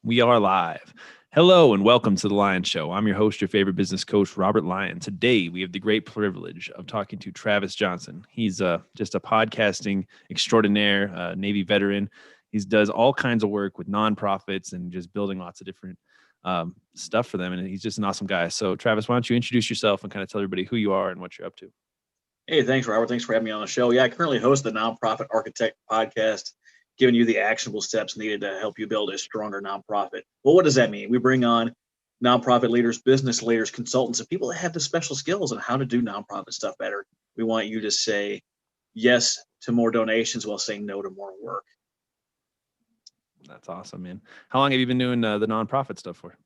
We are live. Hello and welcome to the Lion Show. I'm your host, your favorite business coach, Robert Lyon. Today, we have the great privilege of talking to Travis Johnson. He's just a podcasting extraordinaire, Navy veteran. He does all kinds of work with nonprofits and just building lots of different stuff for them. And he's just an awesome guy. So, Travis, why don't you introduce yourself and kind of tell everybody who you are and what you're up to? Hey, thanks, Robert. Thanks for having me on the show. Yeah, I currently host the Nonprofit Architect podcast, giving you the actionable steps needed to help you build a stronger nonprofit. Well, what does that mean? We bring on nonprofit leaders, business leaders, consultants, and people that have the special skills on how to do nonprofit stuff better. We want you to say yes to more donations while saying no to more work. That's awesome, man. How long have you been doing the nonprofit stuff for?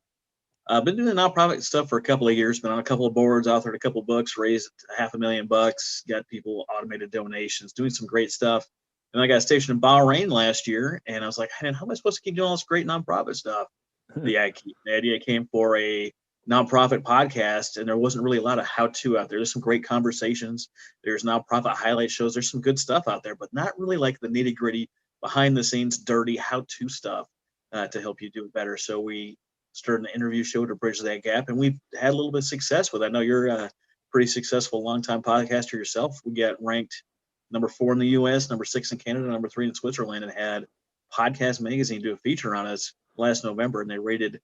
I've been doing nonprofit stuff for a couple of years, been on a couple of boards, authored a couple of books, raised $500,000, got people automated donations, doing some great stuff. And I got stationed in Bahrain last year, and I was like, man, how am I supposed to keep doing all this great nonprofit stuff? The idea came for a nonprofit podcast, and there wasn't really a lot of how-to out there. There's some great conversations. There's nonprofit highlight shows. There's some good stuff out there, but not really like the nitty-gritty, behind-the-scenes, dirty how-to stuff to help you do it better. So we started an interview show to bridge that gap, and we've had a little bit of success with it. I know you're a pretty successful longtime podcaster yourself. We got ranked number 4 in the U.S., number 6 in Canada, number 3 in Switzerland, and had Podcast Magazine do a feature on us last November, and they rated,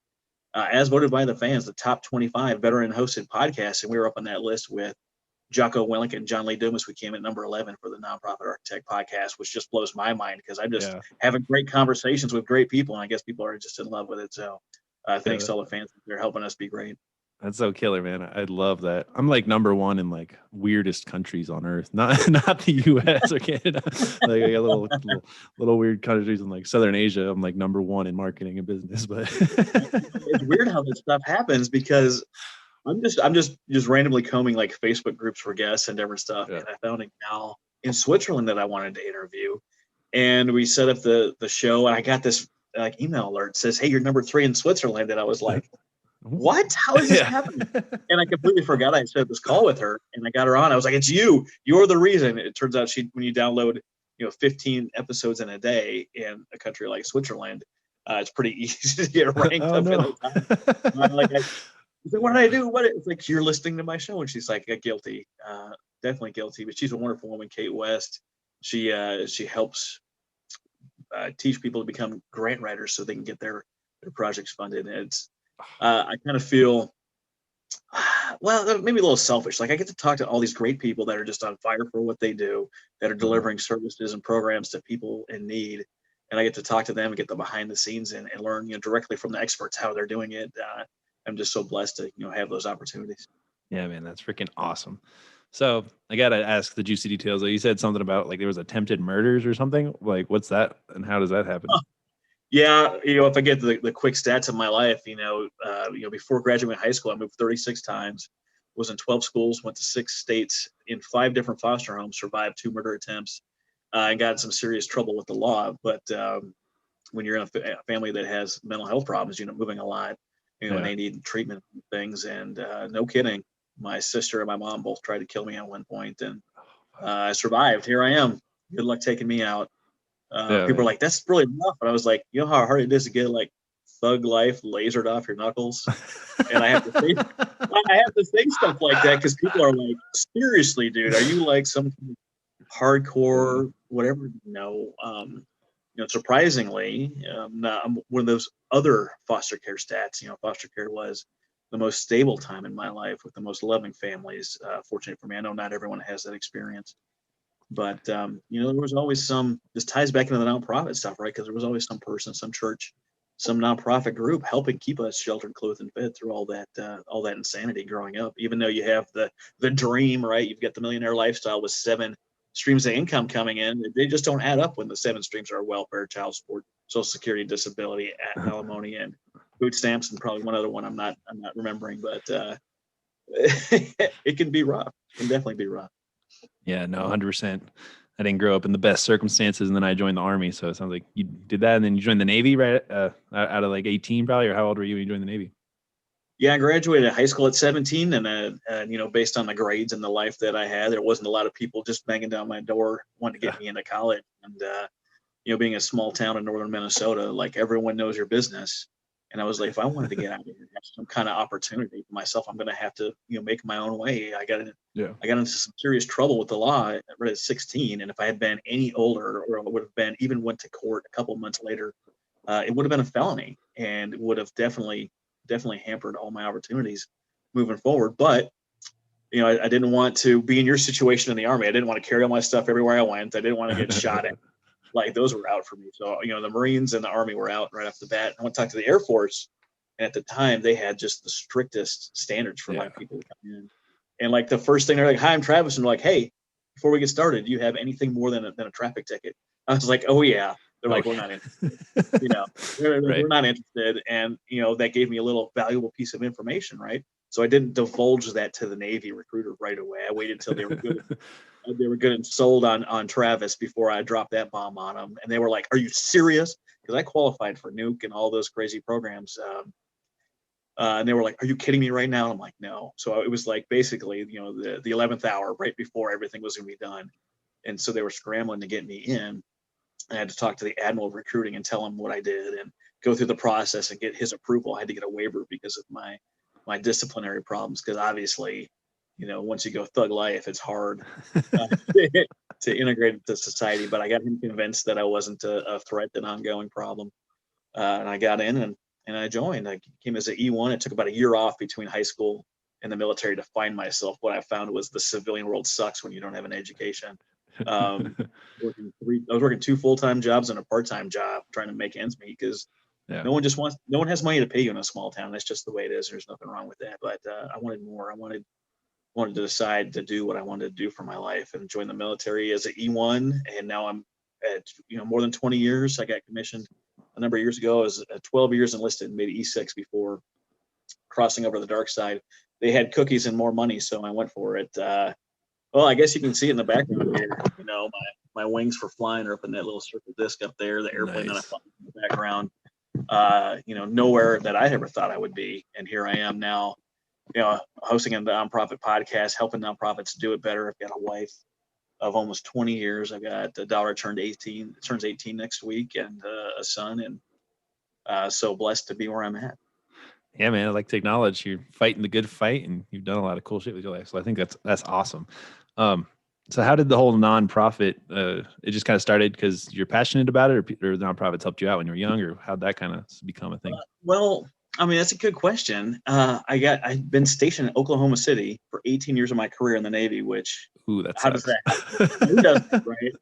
as voted by the fans, the top 25 veteran-hosted podcasts, and we were up on that list with Jocko Willink and John Lee Dumas. We came at number 11 for the Nonprofit Architect podcast, which just blows my mind because I'm just having great conversations with great people, and I guess people are just in love with it. So thanks to all the fans. They're helping us be great. That's so killer, man. I love that. I'm like number 1 in like weirdest countries on earth, not the U.S. or Canada. Like I got little weird countries in like Southern Asia. I'm like number 1 in marketing and business. But it's weird how this stuff happens because I'm just randomly combing like Facebook groups for guests and different stuff, and I found a gal in Switzerland that I wanted to interview, and we set up the show, and I got this like email alert says, hey, you're number 3 in Switzerland. And I was like, what? How is this happening? And I completely forgot I set up this call with her, and I got her on. I was like, it's you. You're the reason. It turns out when you download, 15 episodes in a day in a country like Switzerland, it's pretty easy to get ranked up in the top. I'm like, what did I do? It's like, you're listening to my show. And she's like, guilty, definitely guilty. But she's a wonderful woman, Kate West. She helps teach people to become grant writers so they can get their projects funded. And it's I kind of feel maybe a little selfish. Like I get to talk to all these great people that are just on fire for what they do, that are delivering services and programs to people in need, and I get to talk to them and get the behind the scenes and learn directly from the experts how they're doing it. I'm just so blessed to have those opportunities. Yeah, man, that's freaking awesome. So I gotta ask the juicy details. You said something about like there was attempted murders or something. Like, what's that, and how does that happen? Yeah, if I get the quick stats of my life, before graduating high school, I moved 36 times, was in 12 schools, went to 6 states, in 5 different foster homes, survived 2 murder attempts, and got in some serious trouble with the law. But when you're in a family that has mental health problems, moving a lot, and they need treatment and things. And no kidding, my sister and my mom both tried to kill me at one point, and I survived. Here I am. Good luck taking me out. People are like, that's really rough. And I was like, you know how hard it is to get like thug life lasered off your knuckles? And I have to say stuff like that because people are like, seriously, dude, are you like some hardcore whatever? No. Surprisingly, I'm one of those other foster care stats. Foster care was the most stable time in my life with the most loving families. Fortunate for me, I know not everyone has that experience. But, there was always this ties back into the nonprofit stuff, right? Because there was always some person, some church, some nonprofit group helping keep us sheltered, clothed, and fed through all that insanity growing up. Even though you have the dream, right? You've got the millionaire lifestyle with 7 streams of income coming in. They just don't add up when the 7 streams are welfare, child support, Social Security, disability, alimony, and food stamps, and probably one other one I'm not remembering. But it can be rough. It can definitely be rough. Yeah, no, 100%. I didn't grow up in the best circumstances, and then I joined the Army. So it sounds like you did that, and then you joined the Navy, right? Out of like 18, probably, or how old were you when you joined the Navy? Yeah, I graduated high school at 17, and based on the grades and the life that I had, there wasn't a lot of people just banging down my door wanting to get me into college. And being a small town in northern Minnesota, like everyone knows your business. And I was like, if I wanted to get out of here, have some kind of opportunity for myself, I'm going to have to, make my own way. Yeah. I got into some serious trouble with the law right at 16. And if I had been any older, or it would have been, even went to court a couple of months later, it would have been a felony, and would have definitely hampered all my opportunities moving forward. But, I didn't want to be in your situation in the Army. I didn't want to carry all my stuff everywhere I went. I didn't want to get shot at. Like, those were out for me. So, the Marines and the Army were out right off the bat. I went to talk to the Air Force, and at the time they had just the strictest standards for like people to come in. And like the first thing, they're like, "Hi, I'm Travis," and they're like, "Hey, before we get started, do you have anything more than a traffic ticket?" I was like, "Oh yeah." They're like, "We're not interested." We're not interested. And that gave me a little valuable piece of information, right? So I didn't divulge that to the Navy recruiter right away. I waited till they were good. They were good and sold on Travis before I dropped that bomb on them. And they were like, "Are you serious?" Because I qualified for Nuke and all those crazy programs. And they were like, "Are you kidding me right now?" And I'm like, "No." So it was like basically, the 11th hour, right before everything was going to be done. And so they were scrambling to get me in. I had to talk to the admiral of recruiting and tell him what I did and go through the process and get his approval. I had to get a waiver because of my disciplinary problems. Because obviously, once you go thug life, it's hard to integrate into society. But I got him convinced that I wasn't a threat, an ongoing problem. And I got in and I joined. I came as an E1. It took about a year off between high school and the military to find myself. What I found was the civilian world sucks when you don't have an education. I was working 2 full-time jobs and a part-time job trying to make ends meet, because no one has money to pay you in a small town. That's just the way it is. There's nothing wrong with that. But I wanted more. I wanted to decide to do what I wanted to do for my life, and join the military as an E1. And now I'm at more than 20 years. I got commissioned a number of years ago. I was 12 years enlisted and made E6 before crossing over to the dark side. They had cookies and more money, so I went for it. Well, I guess you can see it in the background here. My wings for flying are up in that little circle disc up there. The airplane that I fly in the background. Nowhere that I ever thought I would be, and here I am now. Hosting a nonprofit podcast, helping nonprofits do it better. I've got a wife of almost 20 years. I've got a daughter turns 18 next week, and a son, and so blessed to be where I'm at. Yeah, man, I'd like to acknowledge you're fighting the good fight, and you've done a lot of cool shit with your life. So I think that's awesome. So how did the whole nonprofit, it just kind of started because you're passionate about it, or the nonprofits helped you out when you were young, or how'd that kind of become a thing? Well, I mean, that's a good question. I've been stationed in Oklahoma City for 18 years of my career in the Navy, which, how does that happen? Who does that, right?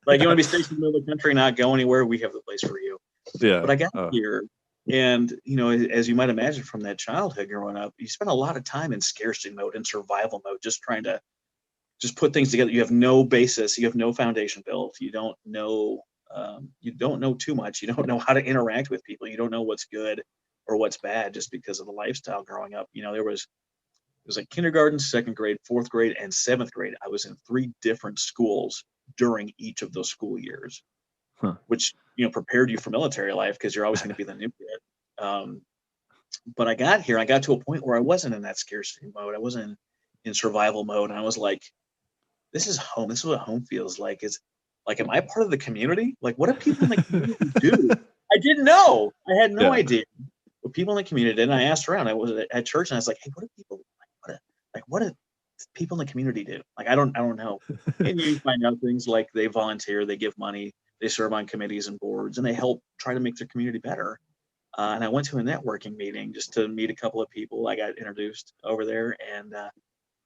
Like, you want to be stationed in the middle of the country, not go anywhere, we have the place for you. Yeah. But I got here, and, as you might imagine from that childhood growing up, you spend a lot of time in scarcity mode, in survival mode, just trying to put things together. You have no basis, you have no foundation built. You don't know too much. You don't know how to interact with people. You don't know what's good or what's bad, just because of the lifestyle growing up. It was like kindergarten, 2nd grade, 4th grade, and 7th grade. I was in 3 different schools during each of those school years, which, prepared you for military life, because you're always going to be the new kid. But I got here, I got to a point where I wasn't in that scarcity mode. I wasn't in survival mode. And I was like, this is home. This is what home feels like. Am I part of the community? Like, what do people in the community do? I didn't know. I had no idea what people in the community did. And I asked around. I was at church, and I was like, "Hey, what do people what do people in the community do?" Like, I don't know. And you find out things like they volunteer, they give money, they serve on committees and boards, and they help try to make their community better. And I went to a networking meeting just to meet a couple of people. I got introduced over there, and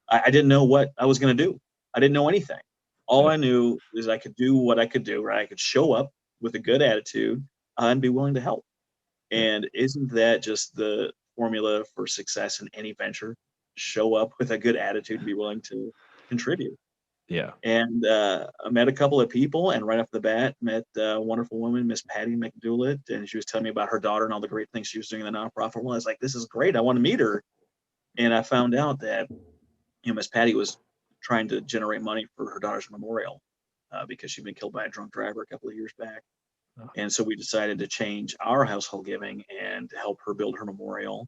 I didn't know what I was going to do. I didn't know anything. All I knew is I could do what I could do, right? I could show up with a good attitude and be willing to help. And isn't that just the formula for success in any venture? Show up with a good attitude and be willing to contribute. Yeah. And I met a couple of people, and right off the bat, met a wonderful woman, Miss Patty McDoulet, and she was telling me about her daughter and all the great things she was doing in the nonprofit world. I was like, this is great. I want to meet her. And I found out that Miss Patty was trying to generate money for her daughter's memorial because she'd been killed by a drunk driver a couple of years back. And so we decided to change our household giving and help her build her memorial.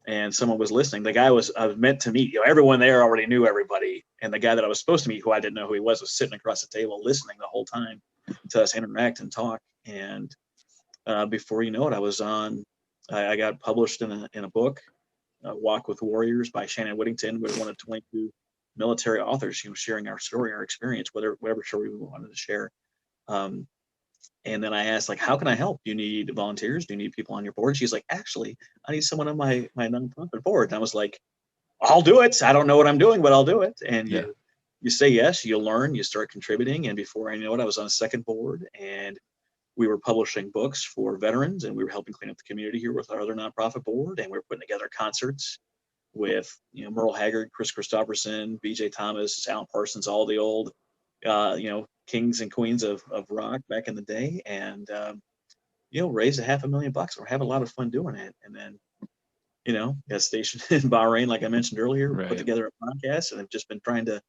And someone was listening. The guy I was meant to meet. Everyone there already knew everybody. And the guy that I was supposed to meet, who I didn't know who he was sitting across the table listening the whole time to us interact and talk. And before you know it, I was on I got published in a book, Walk with Warriors by Shannon Whittington. We're one of 22 military authors, sharing our story, our experience, whatever story we wanted to share. And then I asked, like, how can I help? Do you need volunteers? Do you need people on your board? She's like, actually, I need someone on my nonprofit board. And I was like, I'll do it. I don't know what I'm doing, but I'll do it. And you say yes, you learn, you start contributing. And before I know it, I was on a second board, and we were publishing books for veterans, and we were helping clean up the community here with our other nonprofit board. And we were putting together concerts with, Merle Haggard, Chris Christopherson, BJ Thomas, Alan Parsons, all the old, kings and queens of rock back in the day, and raised $500,000. We're having a lot of fun doing it. And then, got stationed in Bahrain, like I mentioned earlier, put together a podcast, and have just been trying to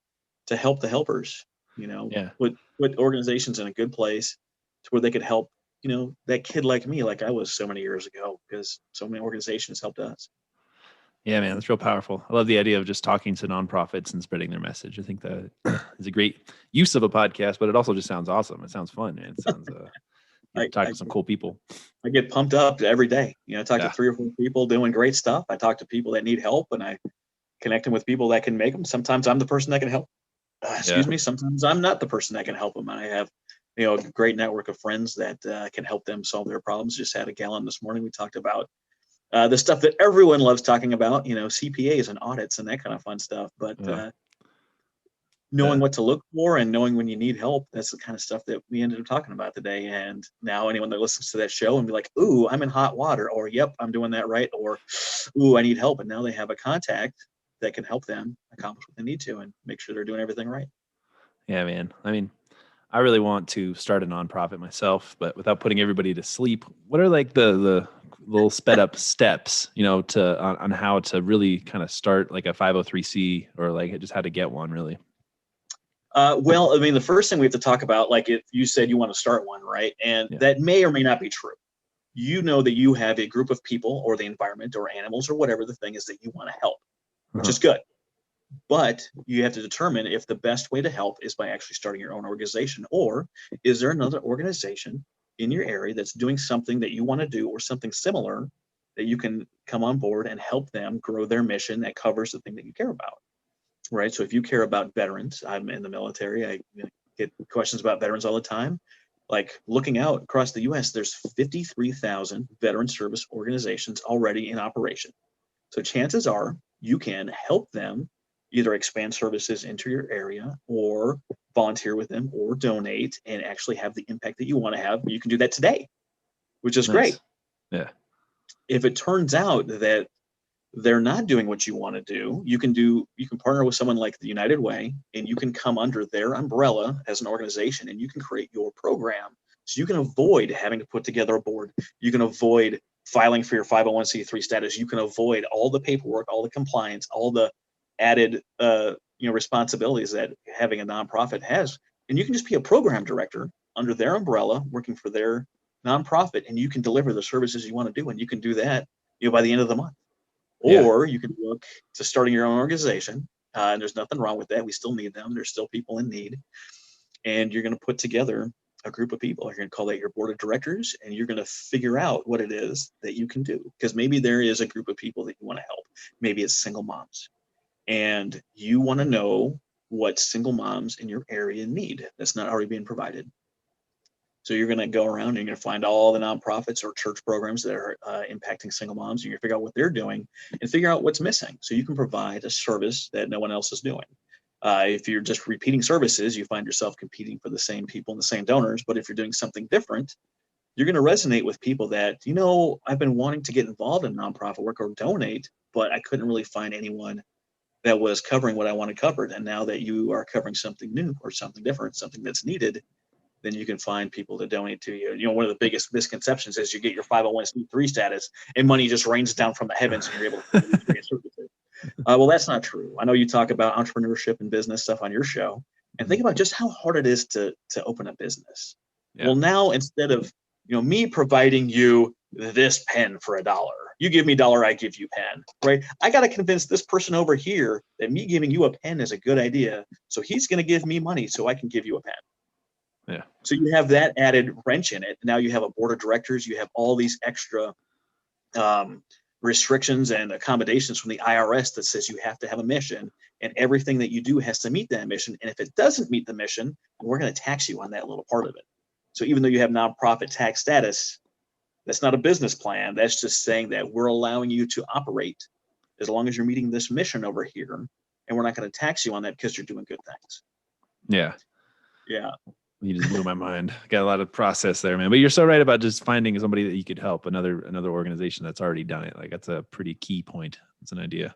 help the helpers, put organizations in a good place to where they could help, that kid like me, like I was so many years ago, because so many organizations helped us. Yeah, man, that's real powerful. I love the idea of just talking to nonprofits and spreading their message. I think that is a great use of a podcast, but it also just sounds awesome. It sounds fun, man. It sounds talk to some cool people. I get pumped up every day. I talk to 3 or 4 people doing great stuff. I talk to people that need help, and I connect them with people that can make them. Sometimes I'm the person that can help. Sometimes I'm not the person that can help them. I have, a great network of friends that can help them solve their problems. Just had a gallon this morning. We talked about the stuff that everyone loves talking about, CPAs and audits and that kind of fun stuff. But knowing what to look for and knowing when you need help, that's the kind of stuff that we ended up talking about today. And now anyone that listens to that show and be like, ooh, I'm in hot water, or yep, I'm doing that right, or ooh, I need help. And now they have a contact that can help them accomplish what they need to and make sure they're doing everything right. Yeah, man. I mean, I really want to start a nonprofit myself, but without putting everybody to sleep, what are like the little sped up steps, on how to really kind of start like a 503c, or like just how to get one really? Well, I mean, the first thing we have to talk about, like if you said you want to start one, right? And that may or may not be true. That you have a group of people or the environment or animals or whatever the thing is that you want to help, which is good. But you have to determine if the best way to help is by actually starting your own organization, or is there another organization in your area that's doing something that you want to do or something similar that you can come on board and help them grow their mission that covers the thing that you care about, right? So if you care about veterans, I'm in the military, I get questions about veterans all the time. Like looking out across the US, there's 53,000 veteran service organizations already in operation. So chances are you can help them either expand services into your area or volunteer with them or donate and actually have the impact that you want to have. You can do that today, which is great. Yeah. If it turns out that they're not doing what you want to do, you can partner with someone like the United Way, and you can come under their umbrella as an organization, and you can create your program. So you can avoid having to put together a board. You can avoid filing for your 501c3 status. You can avoid all the paperwork, all the compliance, all the added responsibilities that having a nonprofit has. And you can just be a program director under their umbrella, working for their nonprofit, and you can deliver the services you want to do. And you can do that by the end of the month. Or you can look to starting your own organization. And there's nothing wrong with that. We still need them. There's still people in need. And you're going to put together a group of people. You're going to call that your board of directors, and you're going to figure out what it is that you can do. Because maybe there is a group of people that you want to help. Maybe it's single moms. And you want to know what single moms in your area need that's not already being provided. So you're going to go around and you're going to find all the nonprofits or church programs that are impacting single moms, and you're going to figure out what they're doing and figure out what's missing. So you can provide a service that no one else is doing. If you're just repeating services, you find yourself competing for the same people and the same donors. But if you're doing something different, you're going to resonate with people that, I've been wanting to get involved in nonprofit work or donate, but I couldn't really find anyone that was covering what I wanted covered. And now that you are covering something new or something different, something that's needed, then you can find people to donate to you. One of the biggest misconceptions is you get your 501c3 status and money just rains down from the heavens and you're able to get services. Well, that's not true. I know you talk about entrepreneurship and business stuff on your show, and think about just how hard it is to open a business. Yeah. Well, now instead of me providing you this pen for $1, you give me $1, I give you pen, right? I got to convince this person over here that me giving you a pen is a good idea. So he's going to give me money so I can give you a pen. Yeah. So you have that added wrench in it. Now you have a board of directors. You have all these extra restrictions and accommodations from the IRS that says you have to have a mission and everything that you do has to meet that mission. And if it doesn't meet the mission, we're going to tax you on that little part of it. So even though you have nonprofit tax status, that's not a business plan. That's just saying that we're allowing you to operate as long as you're meeting this mission over here. And we're not going to tax you on that because you're doing good things. Yeah. Yeah. You just blew my mind. Got a lot of process there, man. But you're so right about just finding somebody that you could help, another organization that's already done it. Like that's a pretty key point. It's an idea.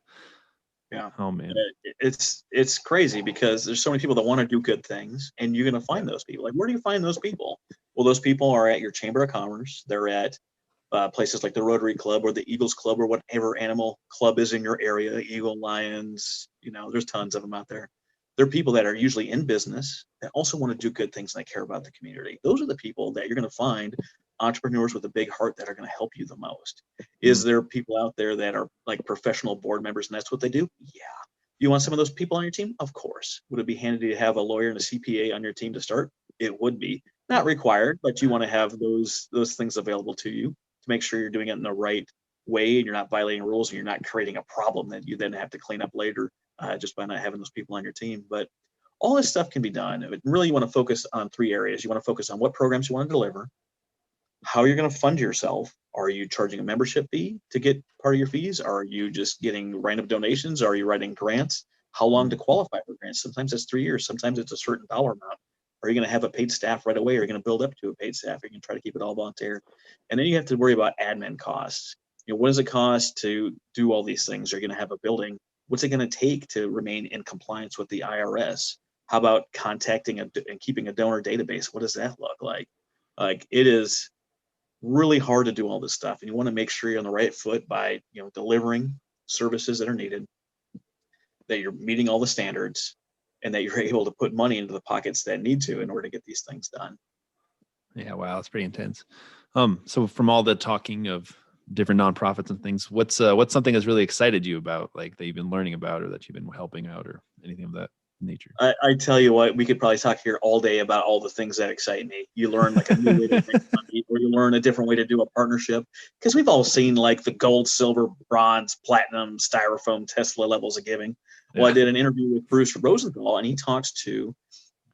Yeah. Oh man. It's crazy because there's so many people that want to do good things, and you're going to find those people. Like, where do you find those people? Well, those people are at your Chamber of Commerce. They're at places like the Rotary Club or the Eagles Club or whatever animal club is in your area. Eagle, Lions, there's tons of them out there. They're people that are usually in business that also want to do good things and they care about the community. Those are the people that you're going to find, entrepreneurs with a big heart, that are going to help you the most. Is there people out there that are like professional board members and that's what they do? Yeah. You want some of those people on your team? Of course. Would it be handy to have a lawyer and a CPA on your team to start? It would be. Not required, but you want to have those things available to you to make sure you're doing it in the right way and you're not violating rules and you're not creating a problem that you then have to clean up later just by not having those people on your team. But all this stuff can be done. But really, you want to focus on 3 areas. You want to focus on what programs you want to deliver, how you're going to fund yourself. Are you charging a membership fee to get part of your fees? Are you just getting random donations? Are you writing grants? How long to qualify for grants? Sometimes it's 3 years. Sometimes it's a certain dollar amount. Are you going to have a paid staff right away? Are you going to build up to a paid staff? Are you going to try to keep it all volunteer? And then you have to worry about admin costs. What does it cost to do all these things? Are you going to have a building? What's it going to take to remain in compliance with the IRS? How about contacting and keeping a donor database? What does that look like? Like, it is really hard to do all this stuff, and you want to make sure you're on the right foot by delivering services that are needed, that you're meeting all the standards, and that you're able to put money into the pockets that need to in order to get these things done. Yeah, wow, it's pretty intense. So from all the talking of different nonprofits and things, what's something that's really excited you about, like that you've been learning about or that you've been helping out or anything of that nature? I tell you what, we could probably talk here all day about all the things that excite me. You learn like a new way to make money, or you learn a different way to do a partnership, because we've all seen like the gold, silver, bronze, platinum, styrofoam, Tesla levels of giving. Well, I did an interview with Bruce Rosenthal, and he talks to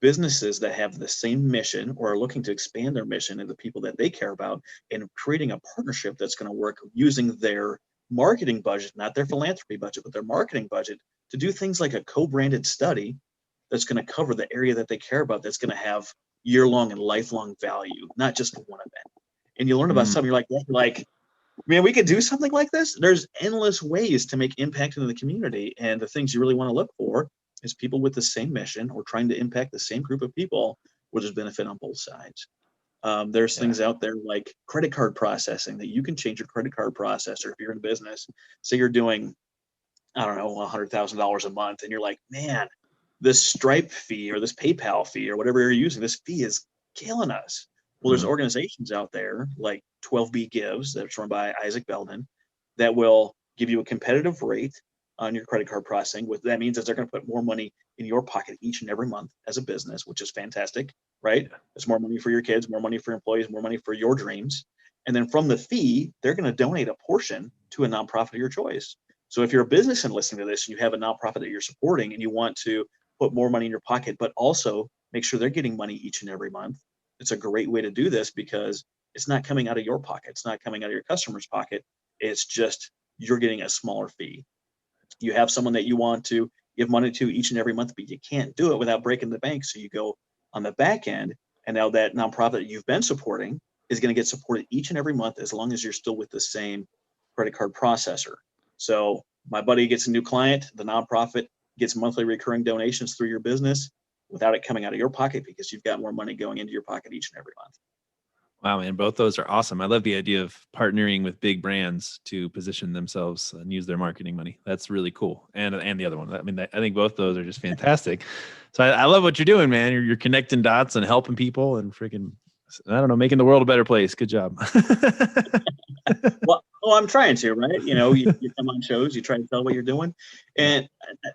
businesses that have the same mission or are looking to expand their mission and the people that they care about, and creating a partnership that's going to work using their marketing budget, not their philanthropy budget, but their marketing budget, to do things like a co-branded study that's going to cover the area that they care about, that's going to have year-long and lifelong value, not just one event. And you learn about something like that, like, man, we could do something like this. There's endless ways to make impact in the community, and the things you really want to look for is people with the same mission or trying to impact the same group of people where there's benefit on both sides. There's things out there like credit card processing that you can change your credit card processor if you're in business. Say you're doing, I don't know, $100,000 a month, and you're like, man, this Stripe fee or this PayPal fee or whatever you're using, this fee is killing us. Well, there's organizations out there like 12B Gives, that's run by Isaac Belden, that will give you a competitive rate on your credit card processing. What that means is they're going to put more money in your pocket each and every month as a business, which is fantastic, right? It's more money for your kids, more money for employees, more money for your dreams. And then from the fee, they're going to donate a portion to a nonprofit of your choice. So if you're a business and listening to this and you have a nonprofit that you're supporting and you want to put more money in your pocket, but also make sure they're getting money each and every month, it's a great way to do this because it's not coming out of your pocket. It's not coming out of your customer's pocket. It's just you're getting a smaller fee. You have someone that you want to give money to each and every month, but you can't do it without breaking the bank. So you go on the back end, and now that nonprofit that you've been supporting is going to get supported each and every month as long as you're still with the same credit card processor. So my buddy gets a new client, the nonprofit gets monthly recurring donations through your business without it coming out of your pocket because you've got more money going into your pocket each and every month. Wow, man, both those are awesome. I love the idea of partnering with big brands to position themselves and use their marketing money. That's really cool. And the other one, I mean, I think both those are just fantastic. So I love what you're doing, man. You're connecting dots and helping people and freaking, I don't know, making the world a better place. Good job. Well, I'm trying to, right? You come on shows, you try to tell what you're doing, and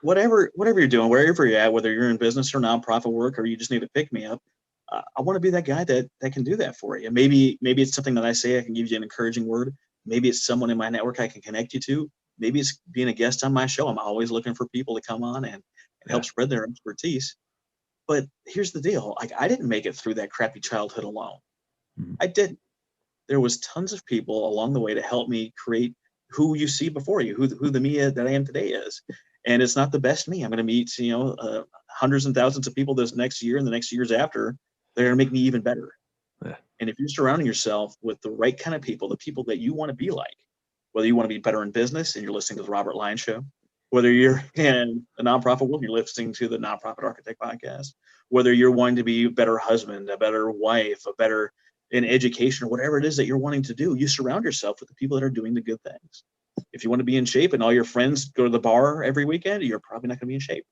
whatever you're doing, wherever you're at, whether you're in business or nonprofit work, or you just need to pick me up, I want to be that guy that can do that for you. Maybe it's something that I say, I can give you an encouraging word. Maybe it's someone in my network I can connect you to. Maybe it's being a guest on my show. I'm always looking for people to come on and help spread their expertise. But here's the deal. Like, I didn't make it through that crappy childhood alone. Mhm. I didn't. There was tons of people along the way to help me create who you see before you, who the me that I am today is. And it's not the best me. I'm going to meet, hundreds and thousands of people this next year and the next years after. They're going to make me even better. Yeah. And if you're surrounding yourself with the right kind of people, the people that you want to be like, whether you want to be better in business and you're listening to the Robert Lyons Show, whether you're in the nonprofit world, you're listening to the Nonprofit Architect Podcast, whether you're wanting to be a better husband, a better wife, a better in education, or whatever it is that you're wanting to do, you surround yourself with the people that are doing the good things. If you want to be in shape and all your friends go to the bar every weekend, you're probably not going to be in shape.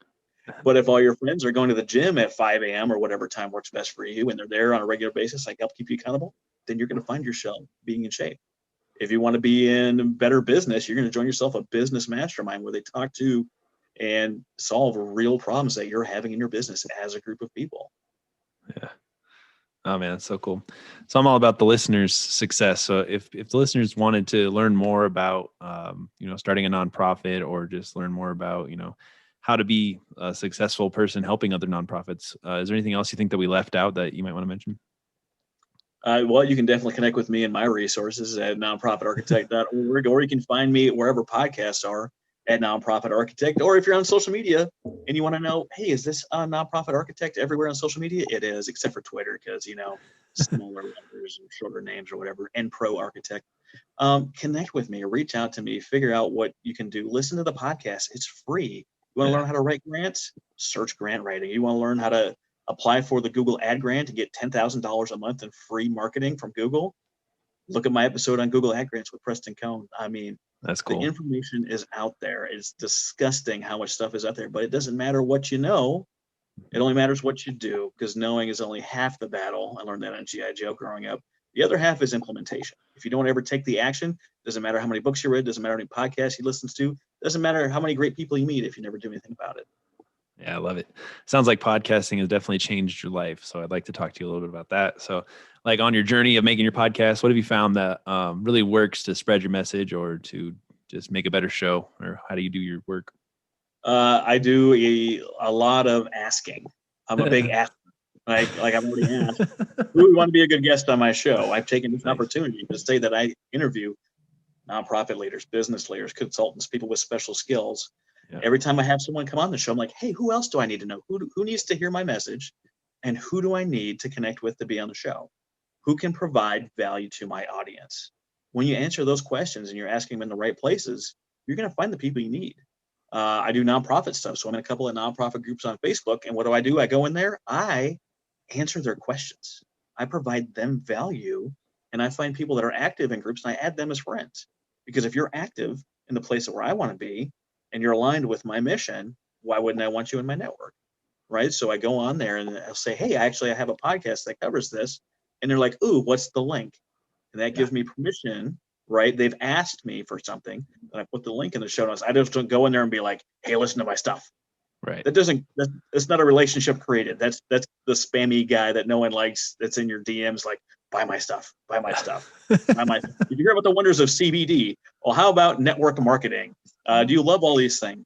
But if all your friends are going to the gym at 5 a.m. or whatever time works best for you, and they're there on a regular basis, like help keep you accountable, then you're going to find yourself being in shape. If you want to be in better business, you're going to join yourself a business mastermind where they talk to and solve real problems that you're having in your business as a group of people. Yeah. Oh man, that's so cool. So I'm all about the listeners' success. So if the listeners wanted to learn more about, starting a nonprofit or just learn more about, how to be a successful person helping other nonprofits, is there anything else you think that we left out that you might want to mention? Well, you can definitely connect with me and my resources at nonprofitarchitect.org, or you can find me wherever podcasts are at Nonprofit Architect. Or if you're on social media and you want to know, hey, is this Nonprofit Architect everywhere on social media? It is, except for Twitter, because, smaller letters or shorter names or whatever, and Pro Architect. Connect with me, reach out to me, figure out what you can do. Listen to the podcast. It's free. You want to learn how to write grants? Search grant writing. You want to learn how to apply for the Google Ad Grant to get $10,000 a month in free marketing from Google? Look at my episode on Google Ad Grants with Preston Cohn. I mean, that's cool. The information is out there. It's disgusting how much stuff is out there, but it doesn't matter what you know. It only matters what you do, because knowing is only half the battle. I learned that on G.I. Joe growing up. The other half is implementation. If you don't ever take the action, doesn't matter how many books you read, doesn't matter how many podcasts you listen to, doesn't matter how many great people you meet if you never do anything about it. Yeah, I love it. Sounds like podcasting has definitely changed your life. So I'd like to talk to you a little bit about that. So like on your journey of making your podcast, what have you found that really works to spread your message or to just make a better show? Or how do you do your work? I do a lot of asking. I'm a big asker. Like I've already asked, who would want to be a good guest on my show? I've taken this opportunity to say that I interview nonprofit leaders, business leaders, consultants, people with special skills. Yeah. Every time I have someone come on the show, I'm like, hey, who else do I need to know? Who needs to hear my message? And who do I need to connect with to be on the show? Who can provide value to my audience? When you answer those questions and you're asking them in the right places, you're going to find the people you need. I do nonprofit stuff. So I'm in a couple of nonprofit groups on Facebook. And what do? I go in there, I answer their questions. I provide them value. And I find people that are active in groups and I add them as friends. Because if you're active in the place where I want to be, and you're aligned with my mission, why wouldn't I want you in my network? Right? So I go on there and I'll say, hey, I have a podcast that covers this. And they're like, ooh, what's the link? And that gives me permission, right? They've asked me for something, and I put the link in the show notes. I just don't go in there and be like, hey, listen to my stuff. Right. It's not a relationship created. That's the spammy guy that no one likes, that's in your DMs like, buy my stuff, buy my stuff, buy my stuff. If you hear about the wonders of CBD, well, how about network marketing? Do you love all these things?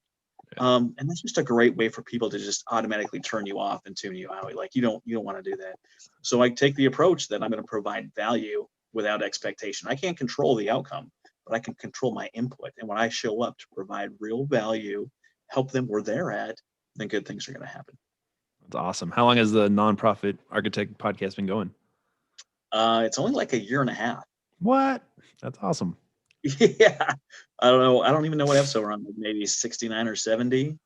And that's just a great way for people to just automatically turn you off and tune you out. Like you don't want to do that. So I take the approach that I'm going to provide value without expectation. I can't control the outcome, but I can control my input. And when I show up to provide real value, help them where they're at, then good things are going to happen. That's awesome. How long has the Nonprofit Architect podcast been going? It's only like a year and a half. What? That's awesome. Yeah. I don't know. I don't even know what episode we're on, maybe 69 or 70.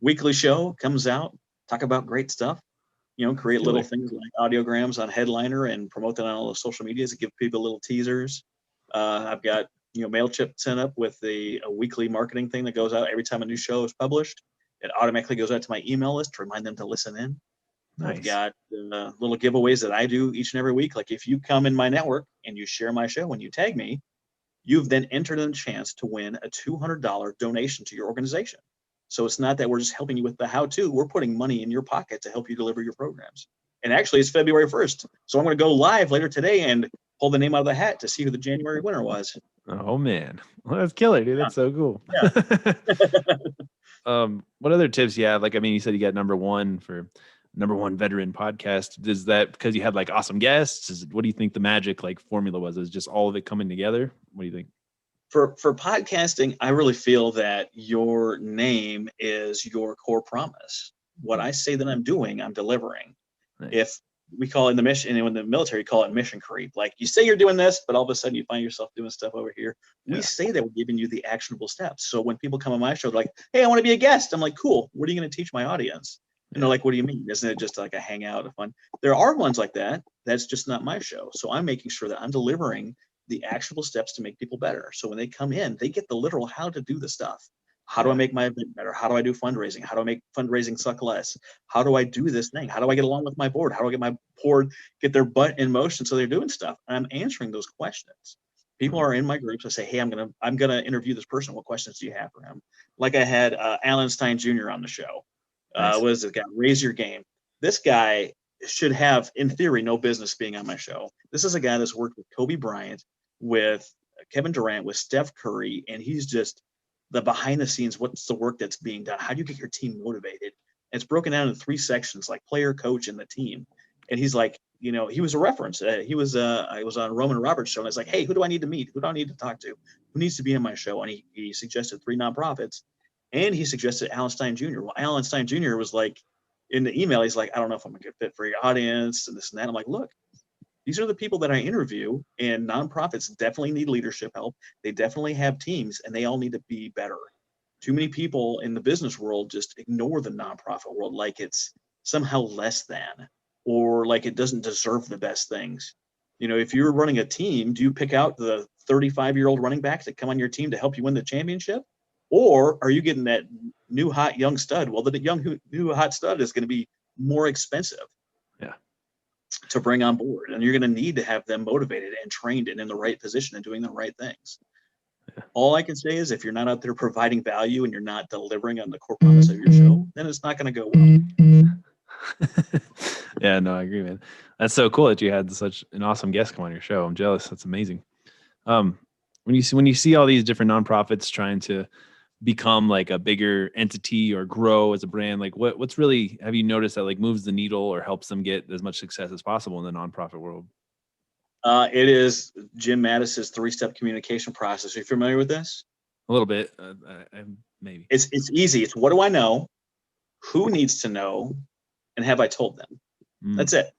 Weekly show comes out, talk about great stuff, create little things like audiograms on Headliner and promote that on all the social medias and give people little teasers. I've got, MailChimp sent up with a weekly marketing thing that goes out every time a new show is published. It automatically goes out to my email list to remind them to listen in. Nice. I've got little giveaways that I do each and every week. Like if you come in my network and you share my show and you tag me, you've then entered in a chance to win a $200 donation to your organization. So it's not that we're just helping you with the how-to. We're putting money in your pocket to help you deliver your programs. And actually, it's February 1st. So I'm going to go live later today and pull the name out of the hat to see who the January winner was. Oh man, well, that's killer, dude. Yeah. That's so cool. Yeah. What other tips you have? Like, I mean, you said you got number one veteran podcast. Is that because you had like awesome guests? What do you think the magic like formula was? Is just all of it coming together? What do you think? For podcasting, I really feel that your name is your core promise. What I say that I'm doing, I'm delivering. Nice. If we call it in the mission, and in the military, call it mission creep. Like you say you're doing this, but all of a sudden you find yourself doing stuff over here. Yeah. We say that we're giving you the actionable steps. So when people come on my show, they're like, "Hey, I want to be a guest." I'm like, "Cool. What are you going to teach my audience?" And they're like, "What do you mean? Isn't it just like a hangout of fun?" There are ones like that. That's just not my show. So I'm making sure that I'm delivering the actionable steps to make people better. So when they come in, they get the literal how to do the stuff. How do I make my event better? How do I do fundraising? How do I make fundraising suck less? How do I do this thing? How do I get along with my board? How do I get my board, get their butt in motion so they're doing stuff? And I'm answering those questions. People are in my groups. I say, "Hey, I'm gonna interview this person. What questions do you have for him?" Like I had Alan Stein Jr. on the show. Nice. What is it? Guy? Raise Your Game. This guy should have, in theory, no business being on my show. This is a guy that's worked with Kobe Bryant, with Kevin Durant, with Steph Curry, and he's just the behind the scenes. What's the work that's being done? How do you get your team motivated? And it's broken down into 3 sections, like player, coach, and the team. And he's like, he was a reference. I was on Roman Roberts' show, and it's like, "Hey, who do I need to meet? Who do I need to talk to? Who needs to be on my show?" And he suggested 3 nonprofits, and he suggested Alan Stein Jr. Well, Alan Stein Jr. was like, in the email, he's like, "I don't know if I'm a good fit for your audience and this and that." I'm like, "Look, these are the people that I interview, and nonprofits definitely need leadership help. They definitely have teams, and they all need to be better." Too many people in the business world just ignore the nonprofit world like it's somehow less than, or like it doesn't deserve the best things. If you're running a team, do you pick out the 35-year-old running back to come on your team to help you win the championship? Or are you getting that new hot young stud? Well, the new hot stud is going to be more expensive to bring on board, and you're going to need to have them motivated and trained and in the right position and doing the right things. Yeah. All I can say is if you're not out there providing value and you're not delivering on the core promise of your show, then it's not going to go well. Yeah, no, I agree, man. That's so cool that you had such an awesome guest come on your show. I'm jealous. That's amazing. When you see all these different nonprofits trying to become like a bigger entity or grow as a brand, like what's really, have you noticed that like moves the needle or helps them get as much success as possible in the nonprofit world? It is Jim Mattis's 3-step communication process. Are you familiar with this? A little bit, maybe. It's easy. It's what do I know, who needs to know, and have I told them? That's it.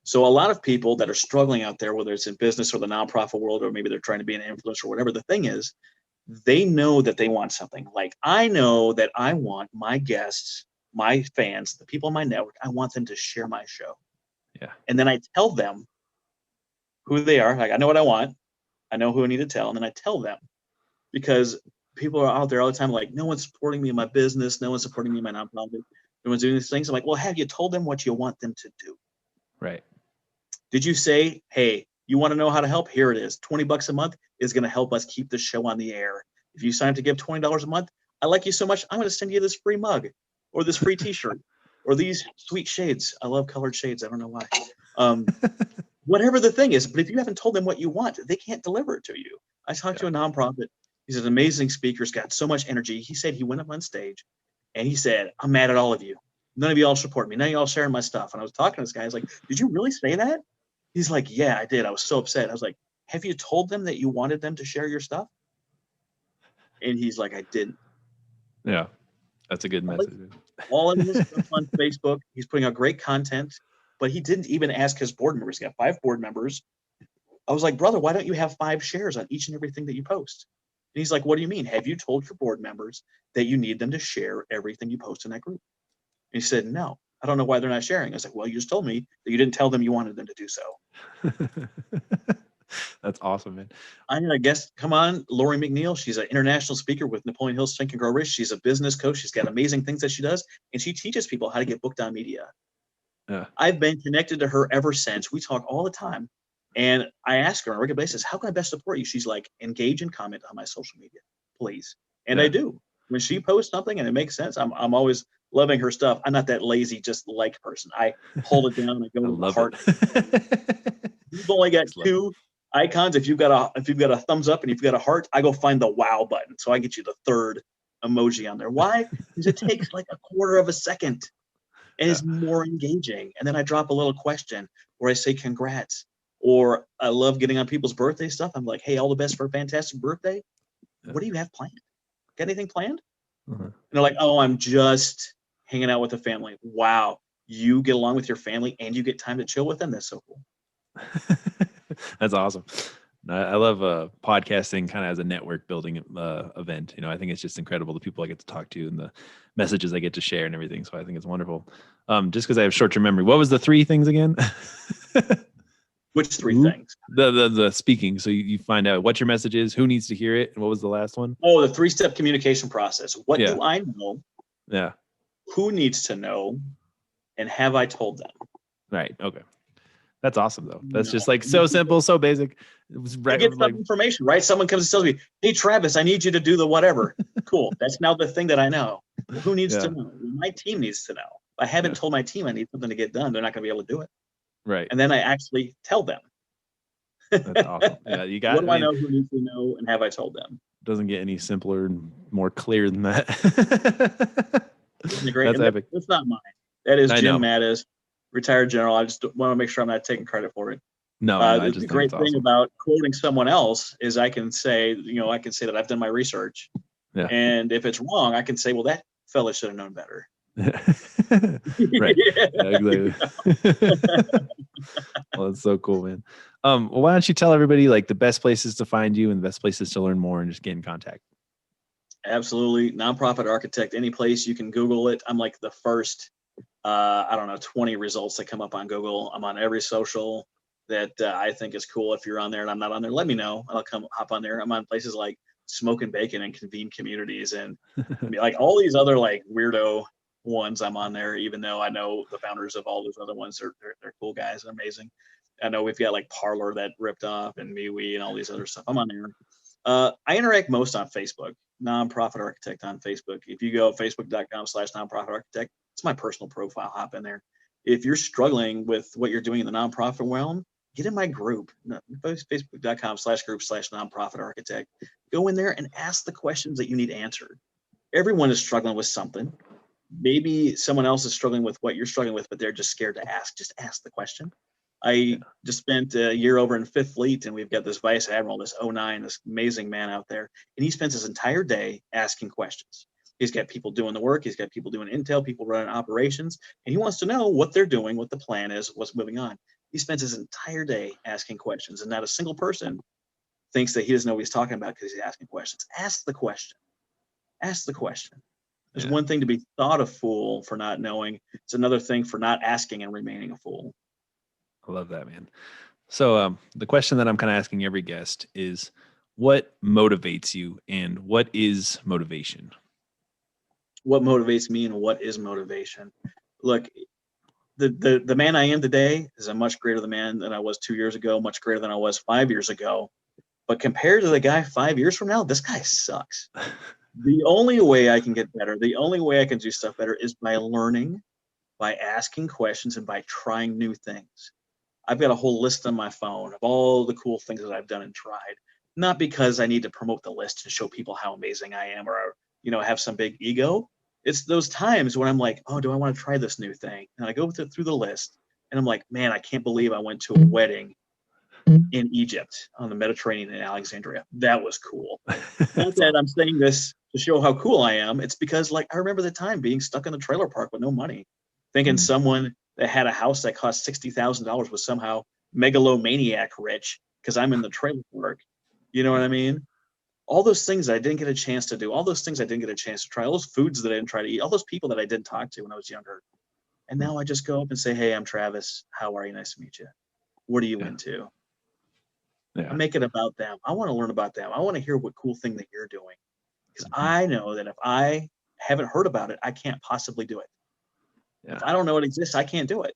So a lot of people that are struggling out there, whether it's in business or the nonprofit world, or maybe they're trying to be an influencer or whatever, the thing is, they know that they want something. Like I know that I want my guests, my fans, the people in my network, I want them to share my show. Yeah. And then I tell them who they are. Like I know what I want. I know who I need to tell. And then I tell them, because people are out there all the time like, no one's supporting me in my business. No one's supporting me in my nonprofit. No one's doing these things. I'm like, well, have you told them what you want them to do? Right. Did you say, "Hey, you want to know how to help? Here it is. $20 a month is going to help us keep the show on the air. If you sign up to give $20 a month, I like you so much, I'm going to send you this free mug or this free t-shirt or these sweet shades. I love colored shades. I don't know why. Whatever the thing is, but if you haven't told them what you want, they can't deliver it to you. I talked to a nonprofit. He's an amazing speaker. He's got so much energy. He said he went up on stage and he said, "I'm mad at all of you. None of you all support me. None of you all sharing my stuff." And I was talking to this guy. I was like, "Did you really say that?" He's like, "Yeah, I did. I was so upset." I was like, "Have you told them that you wanted them to share your stuff?" And he's like, "I didn't." Yeah, that's a good message. All of his stuff on Facebook. He's putting out great content, but he didn't even ask his board members. He got 5 board members. I was like, "Brother, why don't you have 5 shares on each and everything that you post?" And he's like, "What do you mean? Have you told your board members that you need them to share everything you post in that group?" And he said, "No. I don't know why they're not sharing." I was like, "Well, you just told me that you didn't tell them you wanted them to do so." That's awesome, man. I'm going to guess, come on, Lori McNeil. She's an international speaker with Napoleon Hill Think and Grow Rich. She's a business coach. She's got amazing things that she does, and she teaches people how to get booked on media. Yeah. I've been connected to her ever since. We talk all the time, and I ask her on a regular basis, "How can I best support you?" She's like, "Engage and comment on my social media, please." And I do. When she posts something and it makes sense, I'm always loving her stuff. I'm not that lazy, just like person. I hold it down and I go I to the love heart. it. You've only got Love two icons. If you've got a thumbs up and if you've got a heart, I go find the wow button. So I get you the third emoji on there. Why? Because it takes like a quarter of a second and is more engaging. And then I drop a little question where I say congrats. Or I love getting on people's birthday stuff. I'm like, hey, all the best for a fantastic birthday. What do you have planned? Got anything planned? And they're like, oh, I'm just hanging out with the family. Wow. You get along with your family and you get time to chill with them. That's so cool. That's awesome. I love podcasting kind of as a network building event. You know, I think it's just incredible the people I get to talk to and the messages I get to share and everything. So I think it's wonderful. Just because I have short-term memory. What was the 3 things again? Which 3 things? The speaking. So you find out what your message is, who needs to hear it, and what was the last one? Oh, the 3-step communication process. What do I know? Yeah. Who needs to know? And have I told them? Right. Okay. That's awesome though. That's just like so simple, so basic. It was right. Get some information, right? Someone comes and tells me, hey, Travis, I need you to do the whatever. Cool. That's now the thing that I know. Well, who needs to know? My team needs to know. If I haven't told my team I need something to get done, they're not going to be able to do it. Right. And then I actually tell them. That's awesome. Yeah, you got. What do I know? Who needs to know? And have I told them? Doesn't get any simpler and more clear than that. Isn't it great? That's epic. That's not mine. That is Jim Mattis, retired general. I just want to make sure I'm not taking credit for it. No, the great thing about quoting someone else is I can say that I've done my research. Yeah. And if it's wrong, I can say, well, that fella should have known better. Right. Yeah, exactly. Well, that's so cool, man. Well, why don't you tell everybody like the best places to find you and the best places to learn more and just get in contact? Absolutely. Nonprofit Architect, any place you can Google it. I'm like the first, 20 results that come up on Google. I'm on every social that I think is cool. If you're on there and I'm not on there, let me know. I'll come hop on there. I'm on places like Smoke and Bacon and Convene Communities and like all these other like weirdo ones. I'm on there, even though I know the founders of all those other ones. They're cool guys. They're amazing. I know we've got like Parlor that ripped off and MeWe and all these other stuff. I'm on there. I interact most on Facebook, Nonprofit Architect on Facebook. If you go facebook.com/nonprofit architect, it's my personal profile. Hop in there. If you're struggling with what you're doing in the nonprofit realm, get in my group, facebook.com/group/nonprofit architect. Go in there and ask the questions that you need answered. Everyone is struggling with something. Maybe someone else is struggling with what you're struggling with, but they're just scared to ask. Just ask the question. I just spent a year over in Fifth Fleet, and we've got this Vice Admiral, this 09, this amazing man out there, and he spends his entire day asking questions. He's got people doing the work. He's got people doing intel, people running operations, and he wants to know what they're doing, what the plan is, what's moving on. He spends his entire day asking questions, and not a single person thinks that he doesn't know what he's talking about because he's asking questions. Ask the question. Ask the question. There's one thing to be thought a fool for not knowing. It's another thing for not asking and remaining a fool. I love that, man. So the question that I'm kind of asking every guest is, what motivates you and what is motivation? What motivates me and what is motivation? Look, the man I am today is a much greater the man than I was 2 years ago, much greater than I was 5 years ago. But compared to the guy 5 years from now, this guy sucks. The only way I can get better, the only way I can do stuff better is by learning, by asking questions, and by trying new things. I've got a whole list on my phone of all the cool things that I've done and tried, not because I need to promote the list to show people how amazing I am or, have some big ego. It's those times when I'm like, oh, do I want to try this new thing? And I go through the list and I'm like, man, I can't believe I went to a wedding in Egypt on the Mediterranean in Alexandria. That was cool. Not that I'm saying this to show how cool I am. It's because like, I remember the time being stuck in the trailer park with no money, thinking someone that had a house that cost $60,000 was somehow megalomaniac rich because I'm in the trailer park. You know what I mean? All those things I didn't get a chance to do, all those things I didn't get a chance to try, all those foods that I didn't try to eat, all those people that I didn't talk to when I was younger. And now I just go up and say, hey, I'm Travis. How are you? Nice to meet you. What are you into? I make it about them. I want to learn about them. I want to hear what cool thing that you're doing. Because I know that if I haven't heard about it, I can't possibly do it. If I don't know it exists, I can't do it.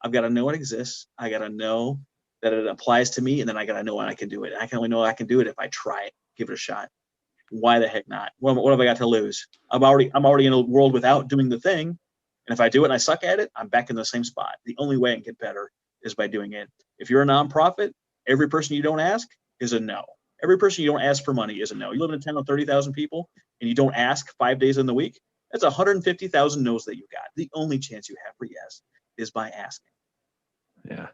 I've got to know it exists. I got to know that it applies to me, and then I got to know when I can do it. I can only know I can do it if I try it, give it a shot. Why the heck not? What have I got to lose? I'm already in a world without doing the thing. And if I do it and I suck at it, I'm back in the same spot. The only way I can get better is by doing it. If you're a nonprofit, every person you don't ask is a no. Every person you don't ask for money is a no. You live in a town of 30,000 people and you don't ask 5 days in the week, that's 150,000 no's that you got. The only chance you have for yes is by asking. Yeah.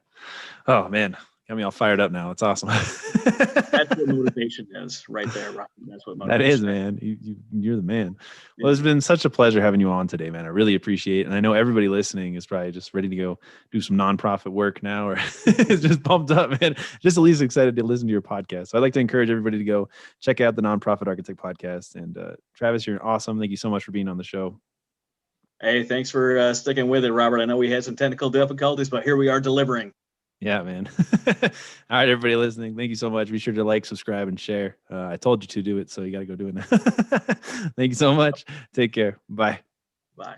Oh man, got me all fired up now. It's awesome. That's what motivation is right there, Rocky. That's what motivation that is, man. You're the man. Well, it's been such a pleasure having you on today, man. I really appreciate it. And I know everybody listening is probably just ready to go do some nonprofit work now, or is just pumped up, man. Just at least excited to listen to your podcast. So I'd like to encourage everybody to go check out the Nonprofit Architect podcast. And Travis, you're awesome. Thank you so much for being on the show. Hey, thanks for sticking with it, Robert. I know we had some technical difficulties, but here we are delivering. Yeah, man. All right, everybody listening, thank you so much. Be sure to like, subscribe, and share. I told you to do it, so you got to go do it now. Thank you so much. Take care. Bye. Bye.